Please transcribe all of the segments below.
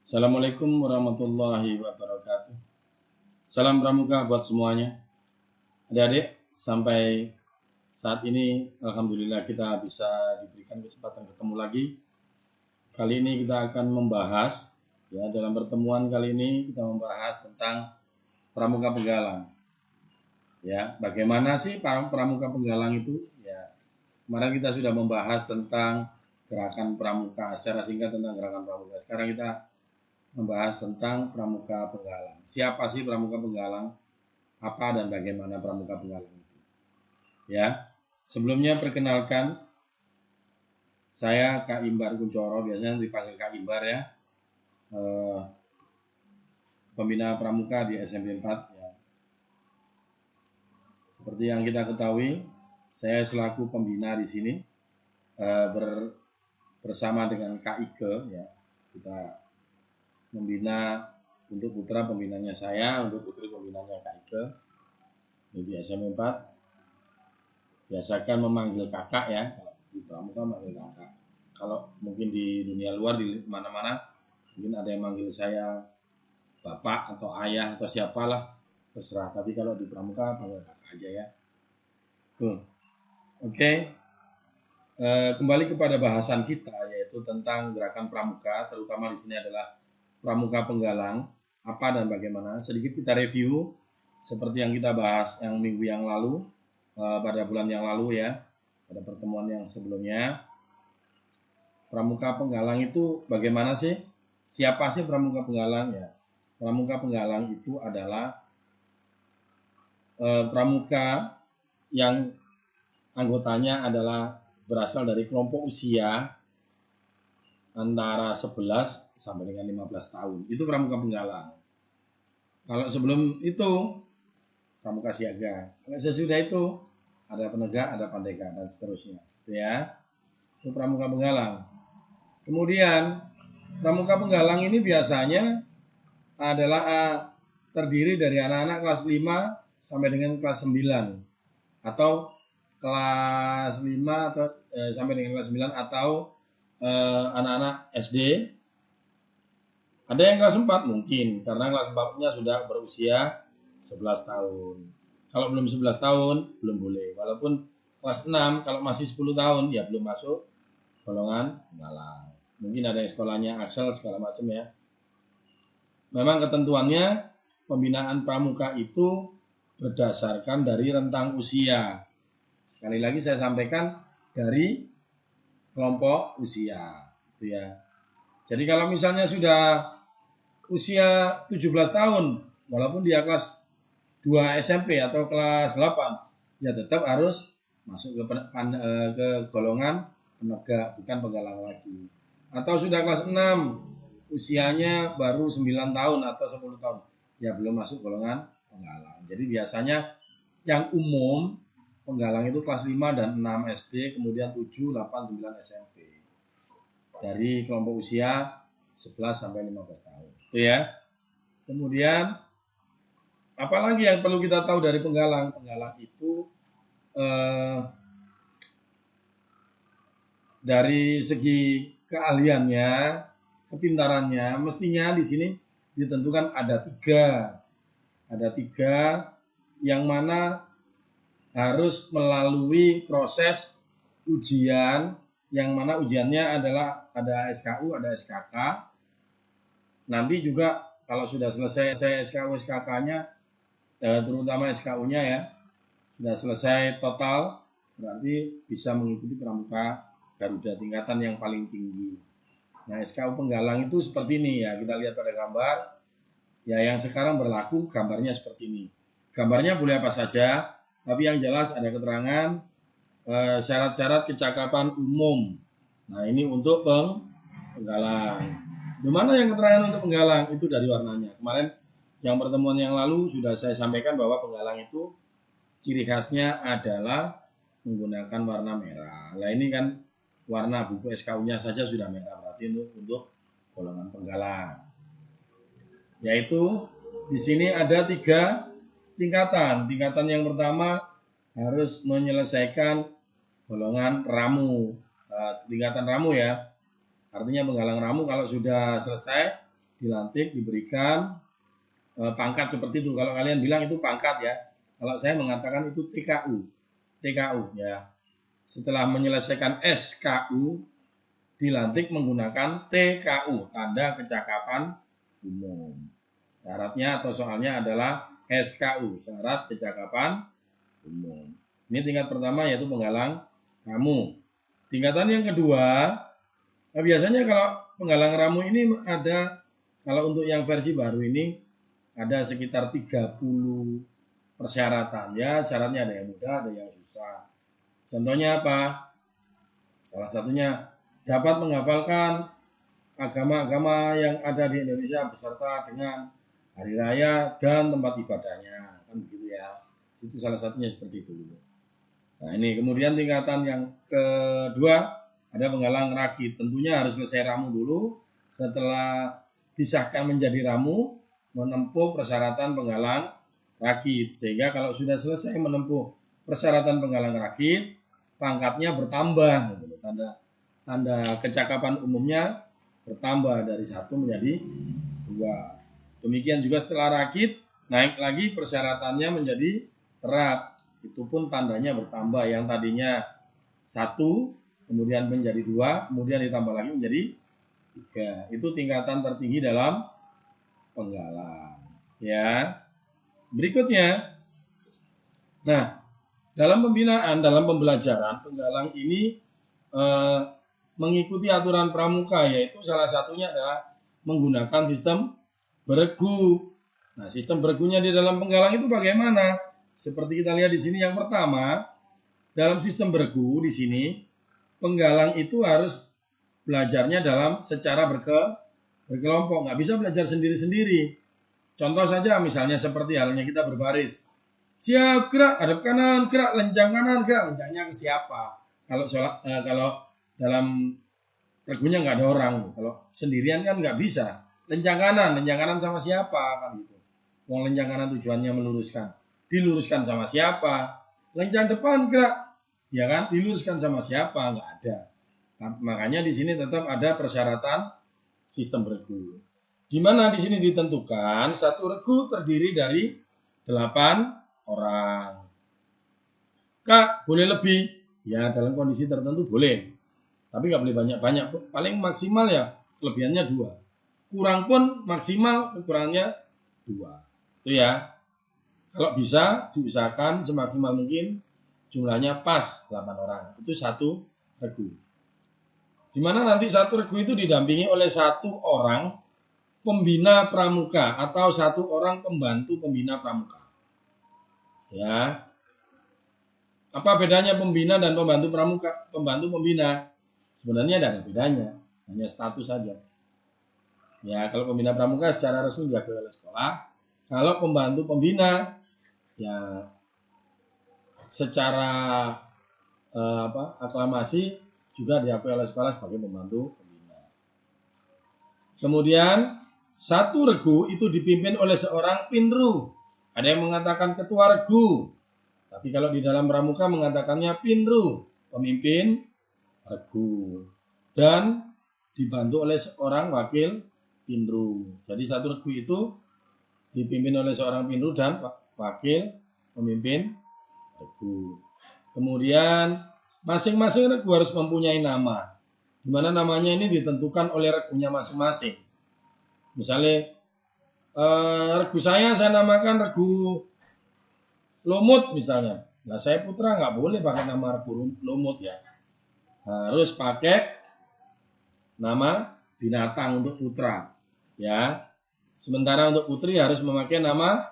Assalamualaikum warahmatullahi wabarakatuh. Salam pramuka buat semuanya. Adik-adik, sampai saat ini alhamdulillah kita bisa diberikan kesempatan ketemu lagi. Kali ini kita akan membahas, dalam pertemuan kali ini kita membahas tentang pramuka penggalang. Bagaimana sih pramuka penggalang itu? Kemarin kita sudah membahas tentang gerakan pramuka, secara singkat tentang gerakan pramuka. Sekarang kita membahas tentang pramuka penggalang. Siapa sih pramuka penggalang? Apa dan bagaimana pramuka penggalang itu? Sebelumnya perkenalkan, saya Kak Imbar Kuncoro, biasanya dipanggil Kak Imbar ya. Pembina pramuka di SMP 4 ya. Seperti yang kita ketahui, saya selaku pembina di sini bersama dengan Kak Ike ya. Kita membina untuk putra pembinanya saya, untuk putri pembinanya Kak Ike di SMP 4. Biasakan memanggil kakak ya, kalau di pramuka manggil kakak. Kalau mungkin di dunia luar, di mana-mana, mungkin ada yang manggil saya bapak atau ayah atau siapalah, terserah. Tapi kalau di pramuka panggil kakak aja ya. Oke. Kembali kepada bahasan kita, yaitu tentang gerakan pramuka, terutama di sini adalah pramuka penggalang, apa dan bagaimana. Sedikit kita review seperti yang kita bahas yang minggu yang lalu, pada bulan yang lalu ya, pada pertemuan yang sebelumnya. Pramuka penggalang itu bagaimana sih? Siapa sih pramuka penggalang ya? Pramuka penggalang itu adalah pramuka yang anggotanya adalah berasal dari kelompok usia antara 11 sampai dengan 15 tahun. Itu pramuka penggalang. Kalau sebelum itu pramuka siaga. Kalau sesudah itu ada penegak, ada pandega dan seterusnya. Itu pramuka penggalang. Kemudian pramuka penggalang ini biasanya adalah terdiri dari anak-anak kelas 5 sampai dengan kelas 9 atau kelas 5 atau sampai dengan kelas 9 atau anak-anak SD. Ada yang kelas 4 mungkin, karena kelas 4-nya sudah berusia 11 tahun. Kalau belum 11 tahun, belum boleh. Walaupun kelas 6, kalau masih 10 tahun, ya belum masuk golongan penggalang. Mungkin ada yang sekolahnya Axel, segala macam ya. Memang ketentuannya, pembinaan pramuka itu berdasarkan dari rentang usia. Sekali lagi saya sampaikan, dari kelompok usia. Jadi kalau misalnya sudah usia 17 tahun, walaupun dia kelas 2 SMP atau kelas 8, ya tetap harus masuk ke golongan penegak, bukan penggalang lagi. Atau sudah kelas 6, usianya baru 9 tahun atau 10 tahun, ya belum masuk golongan penggalang. Jadi biasanya yang umum penggalang itu kelas 5 dan 6 SD, kemudian 7, 8, 9 SMP. Dari kelompok usia 11 sampai 15 tahun. Itu ya. Kemudian apalagi yang perlu kita tahu dari penggalang? Penggalang itu dari segi keahliannya, kepintarannya, mestinya di sini ditentukan ada tiga. Ada tiga yang mana harus melalui proses ujian, yang mana ujiannya adalah ada SKU, ada SKK. Nanti juga kalau sudah selesai SKU, SKK-nya, terutama SKU-nya ya, sudah selesai total, berarti bisa mengikuti pramuka Garuda tingkatan yang paling tinggi. Nah, SKU penggalang itu seperti ini ya, kita lihat pada gambar. Ya, yang sekarang berlaku gambarnya seperti ini. Gambarnya boleh apa saja, tapi yang jelas ada keterangan syarat-syarat kecakapan umum. Nah, ini untuk penggalang. Di mana yang keterangan untuk penggalang? Itu dari warnanya. Kemarin yang pertemuan yang lalu sudah saya sampaikan bahwa penggalang itu ciri khasnya adalah menggunakan warna merah. Nah, ini kan warna buku SKU-nya saja sudah merah, berarti untuk golongan penggalang. Yaitu di sini ada 3 tingkatan. Tingkatan yang pertama harus menyelesaikan golongan ramu. Tingkatan ramu ya. Artinya penggalang ramu kalau sudah selesai dilantik, diberikan pangkat seperti itu. Kalau kalian bilang itu pangkat ya. Kalau saya mengatakan itu TKU. TKU ya. Setelah menyelesaikan SKU, dilantik menggunakan TKU, tanda kecakapan umum. Syaratnya atau soalnya adalah SKU, syarat kecakapan umum. Ini tingkat pertama yaitu penggalang ramu. Tingkatan yang kedua, biasanya kalau penggalang ramu ini ada, kalau untuk yang versi baru ini ada sekitar 30 persyaratan. Ya, syaratnya ada yang mudah, ada yang susah. Contohnya apa? Salah satunya dapat menghafalkan agama-agama yang ada di Indonesia beserta dengan hari raya dan tempat ibadahnya. Kan begitu ya. Itu salah satunya seperti itu. Nah, ini kemudian tingkatan yang kedua ada penggalang rakit. Tentunya harus selesai ramu dulu. Setelah disahkan menjadi ramu, menempuh persyaratan penggalang rakit. Sehingga kalau sudah selesai menempuh persyaratan penggalang rakit, pangkatnya bertambah. Tanda kecakapan umumnya bertambah dari 1 menjadi 2. Demikian juga setelah rakit, naik lagi persyaratannya menjadi terat. Itu pun tandanya bertambah. Yang tadinya 1, kemudian menjadi 2, kemudian ditambah lagi menjadi 3. Itu tingkatan tertinggi dalam penggalang. Ya. Berikutnya, nah, dalam pembinaan, dalam pembelajaran, penggalang ini mengikuti aturan pramuka, yaitu salah satunya adalah menggunakan sistem beregu. Nah, sistem beregunya di dalam penggalang itu bagaimana? Seperti kita lihat di sini, yang pertama, dalam sistem beregu di sini, penggalang itu harus belajarnya dalam secara berkelompok, nggak bisa belajar sendiri-sendiri. Contoh saja misalnya seperti halnya kita berbaris. Siap, gerak, hadap kanan, gerak, lencang kanan, gerak. Lencangnya ke siapa? Kalau dalam regunya nggak ada orang. Kalau sendirian kan nggak bisa. Lencang kanan sama siapa? Kan gitu. Wong lencang kanan tujuannya meluruskan. Diluruskan sama siapa? Lencang depan, gerak. Ya kan? Diluruskan sama siapa? Nggak ada. Makanya di sini tetap ada persyaratan sistem regu. Di mana di sini ditentukan satu regu terdiri dari 8 orang. Kak, boleh lebih? Ya, dalam kondisi tertentu boleh. Tapi nggak boleh banyak-banyak. Paling maksimal ya kelebihannya 2. Kurang pun maksimal kekurangannya 2. Itu ya. Kalau bisa diusahakan semaksimal mungkin jumlahnya pas 8 orang. Itu satu regu. Di mana nanti satu regu itu didampingi oleh 1 orang pembina pramuka atau 1 orang pembantu pembina pramuka. Ya. Apa bedanya pembina dan pembantu pramuka? Pembantu pembina sebenarnya tidak ada bedanya, hanya status saja. Ya, kalau pembina pramuka secara resmi diakui oleh sekolah. Kalau pembantu pembina ya secara aklamasi juga diakui oleh sekolah sebagai pembantu pembina. Kemudian satu regu itu dipimpin oleh seorang pinru. Ada yang mengatakan ketua regu, tapi kalau di dalam pramuka mengatakannya pinru, pemimpin regu, dan dibantu oleh seorang wakil pinru. Jadi satu regu itu dipimpin oleh seorang pinru dan wakil pemimpin regu. Kemudian masing-masing regu harus mempunyai nama, di mana namanya ini ditentukan oleh regunya masing-masing. Misalnya regu saya namakan regu Lumut misalnya. Nah, saya putra nggak boleh pakai nama regu Lumut ya. Harus pakai nama binatang untuk putra. Ya. Sementara untuk putri harus memakai nama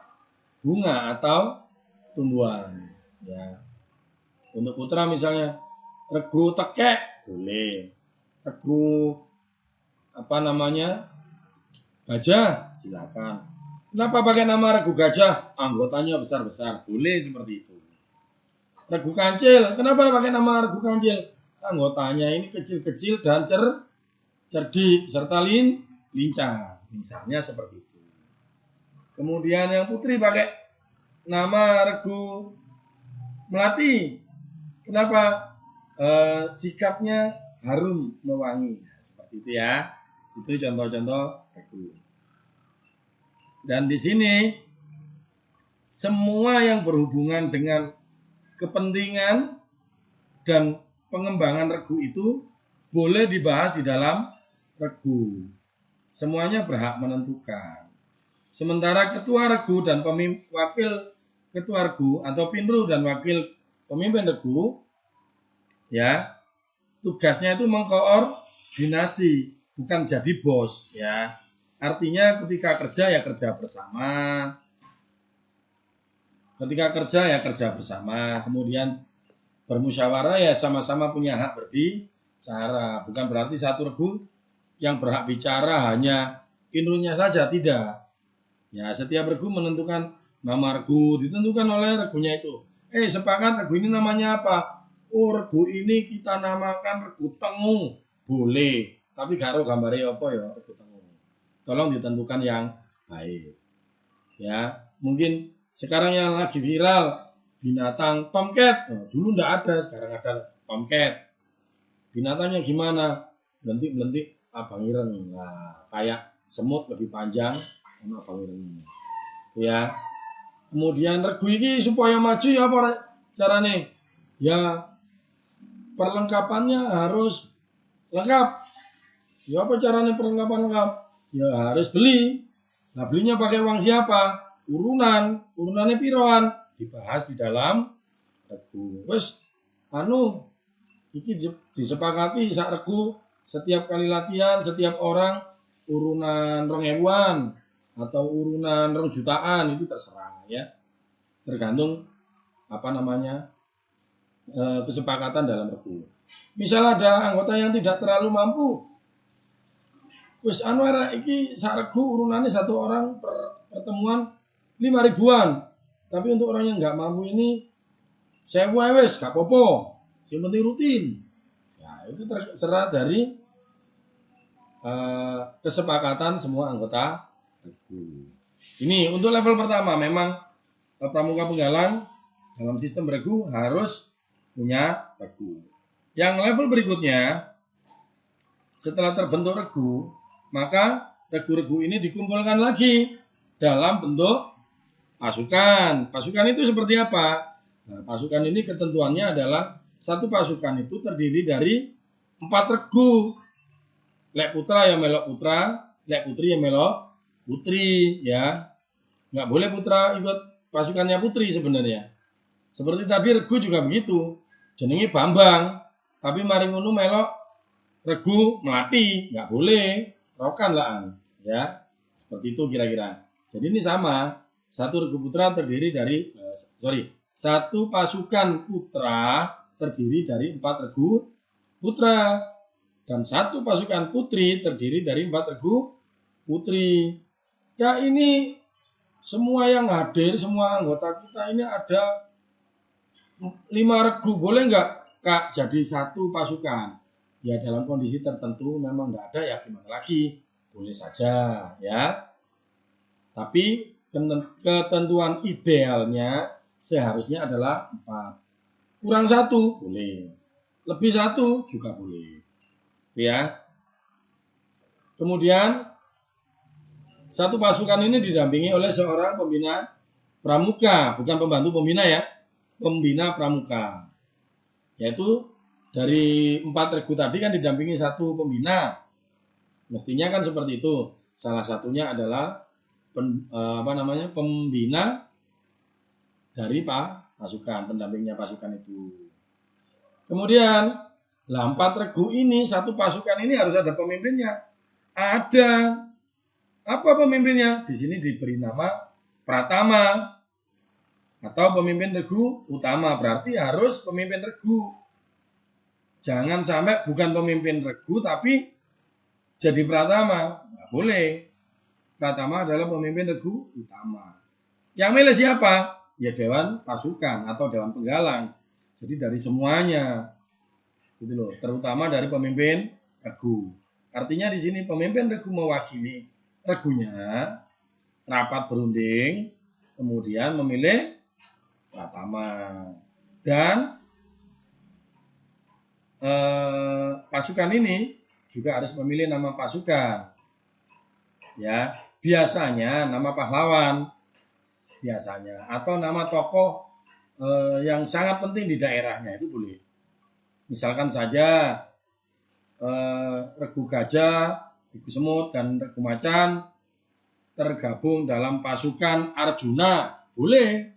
bunga atau tumbuhan. Ya. Untuk putra misalnya regu tekek boleh. Regu gajah silakan. Kenapa pakai nama regu gajah? Anggotanya besar-besar. Boleh seperti itu. Regu kancil. Kenapa pakai nama regu kancil? Anggotanya ini kecil-kecil dan cerdik serta lincah. Misalnya seperti itu. Kemudian yang putri pakai nama regu melati. Kenapa? Sikapnya harum mewangi. Seperti itu ya. Itu contoh-contoh regu. Dan di sini semua yang berhubungan dengan kepentingan dan pengembangan regu itu boleh dibahas di dalam regu. Semuanya berhak menentukan. Sementara ketua regu dan wakil ketua regu atau pinru dan wakil pemimpin regu, ya, tugasnya itu mengkoordinasi, bukan jadi bos, ya. Artinya ketika kerja ya kerja bersama. Ketika kerja ya kerja bersama. Kemudian bermusyawarah ya sama-sama punya hak berbicara. Bukan berarti satu regu yang berhak bicara hanya pinrunya saja, tidak. Ya, setiap regu menentukan nama regu, ditentukan oleh regunya itu. Sepakat regu ini namanya apa? Oh, regu ini kita namakan regu tengu. Boleh. Tapi karo gambarnya apa ya regu tengu. Tolong ditentukan yang baik. Ya, mungkin sekarang yang lagi viral binatang tomcat. Dulu enggak ada, sekarang ada tomcat. Binatangnya gimana? Belentik-belentik abang ireng. Nah, kayak semut lebih panjang sama abang ireng. Ya. Kemudian regu ini supaya maju ya apa caranya? Ya perlengkapannya harus lengkap. Ya apa caranya perlengkapan lengkap? Ya harus beli. Nah, belinya pakai uang siapa? Urunannya piroan dibahas di dalam regu. Wes iki disepakati sak regu setiap kali latihan setiap orang urunan 2.000-an atau urunan 2 jutaan itu terserah ya. Tergantung kesepakatan dalam regu. Misal ada anggota yang tidak terlalu mampu. Wes iki sak regu urunannya satu orang per pertemuan 5.000-an. Tapi untuk orang yang nggak mampu ini 1.000 wes gak apa-apa. Yang penting rutin. Ya, itu terserah dari kesepakatan semua anggota regu. Ini untuk level pertama memang pramuka penggalang dalam sistem regu harus punya regu. Yang level berikutnya setelah terbentuk regu, maka regu-regu ini dikumpulkan lagi dalam bentuk pasukan. Pasukan itu seperti apa? Nah, pasukan ini ketentuannya adalah satu pasukan itu terdiri dari 4 regu. Lek putra ya melok putra, lek putri ya melok putri, ya. Nggak boleh putra ikut pasukannya putri sebenarnya. Seperti tadi regu juga begitu. Jenenge Bambang, tapi mari ngono melok regu Melati, nggak boleh. Rokan lah, ya. Seperti itu kira-kira. Jadi ini sama. Satu regu putra terdiri dari satu pasukan putra terdiri dari 4 regu putra dan satu pasukan putri terdiri dari 4 regu putri. Ya ini semua yang hadir, semua anggota kita ini ada 5 regu, boleh nggak Kak jadi satu pasukan? Ya dalam kondisi tertentu memang nggak ada ya gimana lagi, boleh saja ya. Tapi ketentuan idealnya seharusnya adalah 4. Kurang 1 boleh. Lebih 1 juga boleh. Ya. Kemudian satu pasukan ini didampingi oleh seorang pembina pramuka, bukan pembantu pembina ya. Pembina pramuka. Yaitu dari 4 regu tadi kan didampingi satu pembina. Mestinya kan seperti itu. Salah satunya adalah pembina dari pasukan, pendampingnya pasukan itu. Kemudian 4 regu ini, satu pasukan ini harus ada pemimpinnya. Ada. Apa pemimpinnya? Di sini diberi nama Pratama atau pemimpin regu utama. Berarti harus pemimpin regu. Jangan sampai bukan pemimpin regu tapi jadi Pratama. Nggak boleh. Pratama adalah pemimpin regu utama. Yang milih siapa? Ya dewan pasukan atau dewan penggalang. Jadi dari semuanya. Gitu loh, terutama dari pemimpin regu. Artinya di sini pemimpin regu mewakili regunya, rapat berunding, kemudian memilih Pratama. Dan pasukan ini juga harus memilih nama pasukan. Ya, biasanya nama pahlawan, biasanya, atau nama tokoh yang sangat penting di daerahnya itu boleh. Misalkan saja Regu Gajah, Regu Semut, dan Regu Macan tergabung dalam pasukan Arjuna, boleh.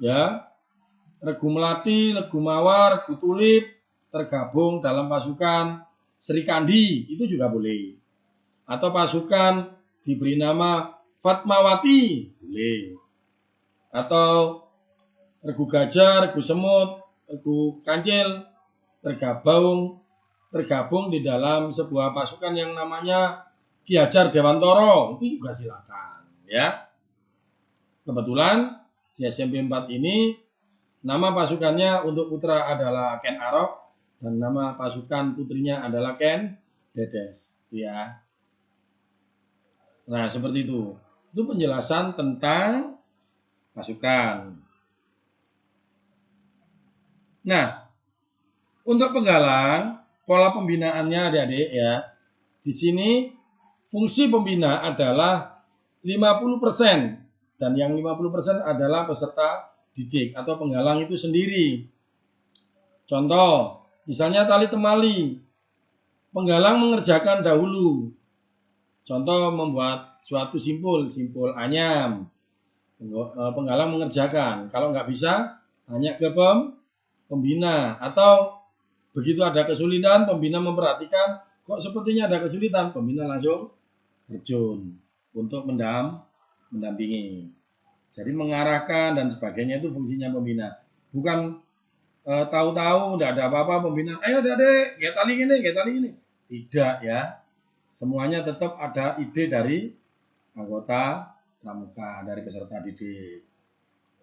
Ya, Regu Melati, Regu Mawar, Regu Tulip tergabung dalam pasukan Sri Kandi, itu juga boleh. Atau pasukan diberi nama Fatmawati, boleh. Atau Regu Gajah, Regu Semut, Regu Kancil tergabung di dalam sebuah pasukan yang namanya Ki Hajar Dewantoro, itu juga silakan, ya. Kebetulan di SMP 4 ini nama pasukannya untuk putra adalah Ken Arok dan nama pasukan putrinya adalah Ken Dedes, ya. Nah, seperti itu. Itu penjelasan tentang pasukan. Nah, untuk penggalang, pola pembinaannya adik-adik ya. Di sini fungsi pembina adalah 50% dan yang 50% adalah peserta didik atau penggalang itu sendiri. Contoh, misalnya tali temali. Penggalang mengerjakan dahulu. Contoh membuat suatu simpul anyam. Penggalang mengerjakan. Kalau nggak bisa, tanya ke pembina. Atau begitu ada kesulitan, pembina memperhatikan, kok sepertinya ada kesulitan, pembina langsung terjun untuk mendampingi. Jadi mengarahkan dan sebagainya itu fungsinya pembina. Bukan tahu-tahu tidak ada apa-apa pembina, ayo adik, kayak tali gini. Tidak ya. Semuanya tetap ada ide dari anggota pramuka, dari peserta didik.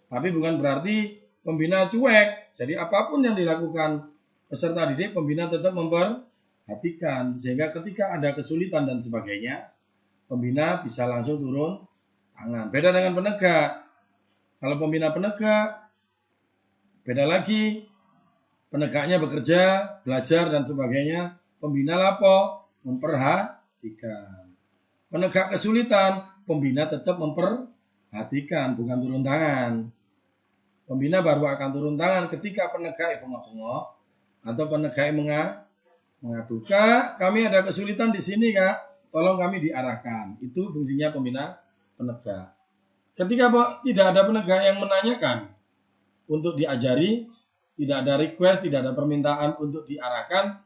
Tapi bukan berarti pembina cuek. Jadi apapun yang dilakukan peserta didik, pembina tetap memperhatikan. Sehingga ketika ada kesulitan dan sebagainya, pembina bisa langsung turun tangan. Beda dengan penegak. Kalau pembina penegak, beda lagi. Penegaknya bekerja, belajar dan sebagainya. Pembina lapo, memperhatikan. Penegak kesulitan, pembina tetap memperhatikan, bukan turun tangan. Pembina baru akan turun tangan ketika penegak bengok-bengok atau penegak mengadu, Kak, kami ada kesulitan di sini, Kak. Tolong kami diarahkan. Itu fungsinya pembina penegak. Ketika tidak ada penegak yang menanyakan untuk diajari, tidak ada request, tidak ada permintaan untuk diarahkan,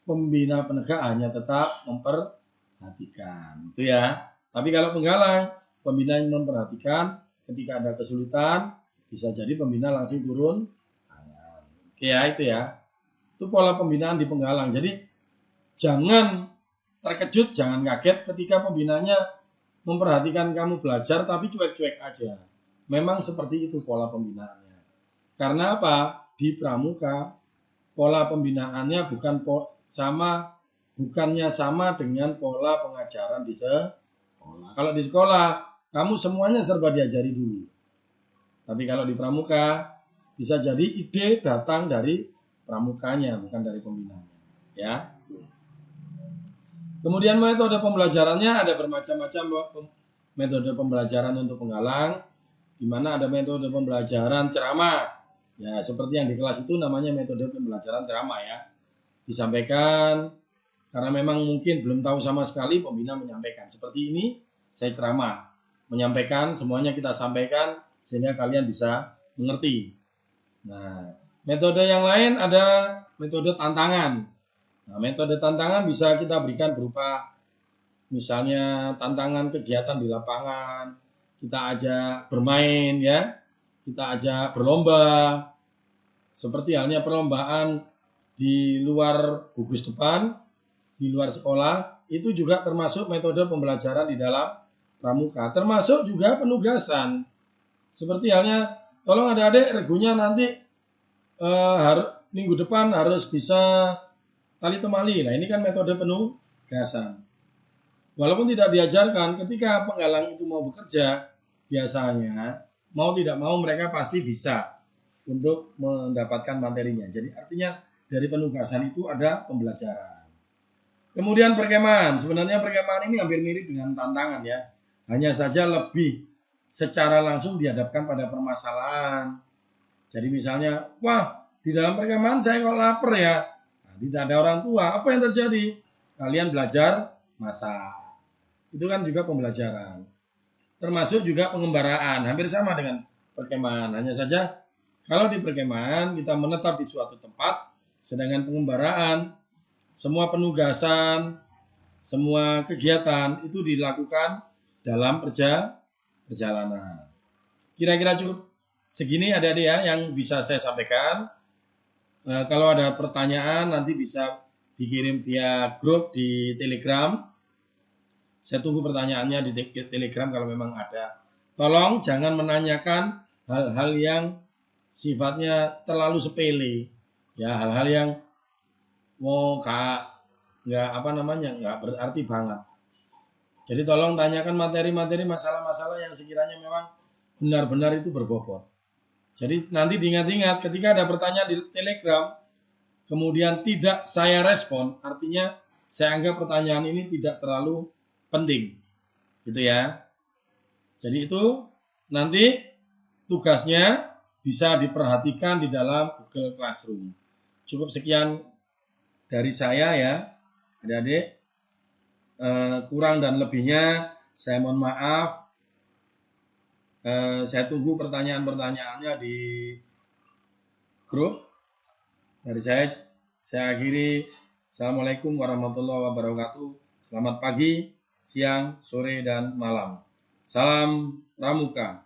pembina penegak hanya tetap memperhatikan. Itu ya. Tapi kalau penggalang, pembina yang memperhatikan, ketika ada kesulitan, bisa jadi pembina langsung turun tangan. Oke ya, itu ya. Itu pola pembinaan di penggalang. Jadi jangan terkejut, jangan kaget ketika pembinanya memperhatikan kamu belajar tapi cuek-cuek aja. Memang seperti itu pola pembinaannya. Karena apa? Di pramuka pola pembinaannya bukannya sama dengan pola pengajaran di sekolah. Kalau di sekolah kamu semuanya serba diajari dulu. Tapi kalau di pramuka bisa jadi ide datang dari pramukanya, bukan dari pembinanya, ya. Kemudian metode pembelajarannya ada bermacam-macam metode pembelajaran untuk penggalang, di mana ada metode pembelajaran ceramah. Ya, seperti yang di kelas itu namanya metode pembelajaran ceramah ya. Disampaikan karena memang mungkin belum tahu sama sekali, pembina menyampaikan. Seperti ini saya ceramah, menyampaikan semuanya kita sampaikan sehingga kalian bisa mengerti. Nah, metode yang lain ada metode tantangan. Nah, metode tantangan bisa kita berikan berupa misalnya tantangan kegiatan di lapangan, kita ajak bermain ya, kita ajak berlomba, seperti halnya perlombaan di luar gugus depan, di luar sekolah, itu juga termasuk metode pembelajaran di dalam pramuka, termasuk juga penugasan. Seperti halnya, tolong adik-adik regunya nanti minggu depan harus bisa tali temali. Nah, ini kan metode penugasan. Walaupun tidak diajarkan, ketika penggalang itu mau bekerja, biasanya mau tidak mau mereka pasti bisa untuk mendapatkan materinya. Jadi artinya dari penugasan itu ada pembelajaran. Kemudian perkemahan. Sebenarnya perkemahan ini hampir mirip dengan tantangan ya. Hanya saja lebih secara langsung dihadapkan pada permasalahan. Jadi misalnya, wah di dalam perkemahan saya kok lapar ya. Nah, tidak ada orang tua. Apa yang terjadi? Kalian belajar masak. Itu kan juga pembelajaran. Termasuk juga pengembaraan. Hampir sama dengan perkemahan. Hanya saja kalau di perkemahan kita menetap di suatu tempat. Sedangkan pengembaraan, semua penugasan, semua kegiatan itu dilakukan dalam perjalanan. Kira-kira cukup segini adik-adik ya yang bisa saya sampaikan. Kalau ada pertanyaan nanti bisa dikirim via grup di Telegram. Saya tunggu pertanyaannya di Telegram kalau memang ada. Tolong jangan menanyakan hal-hal yang sifatnya terlalu sepele. Ya, hal-hal yang nggak berarti banget. Jadi tolong tanyakan materi-materi masalah-masalah yang sekiranya memang benar-benar itu berbobot. Jadi nanti diingat-ingat ketika ada pertanyaan di Telegram, kemudian tidak saya respon, artinya saya anggap pertanyaan ini tidak terlalu penting. Gitu ya. Jadi itu nanti tugasnya bisa diperhatikan di dalam Google Classroom. Cukup sekian dari saya ya, adik-adik. Kurang dan lebihnya saya mohon maaf. Saya tunggu pertanyaan-pertanyaannya di grup. Dari saya akhiri. Assalamualaikum warahmatullahi wabarakatuh. Selamat pagi, siang, sore, dan malam. Salam Pramuka.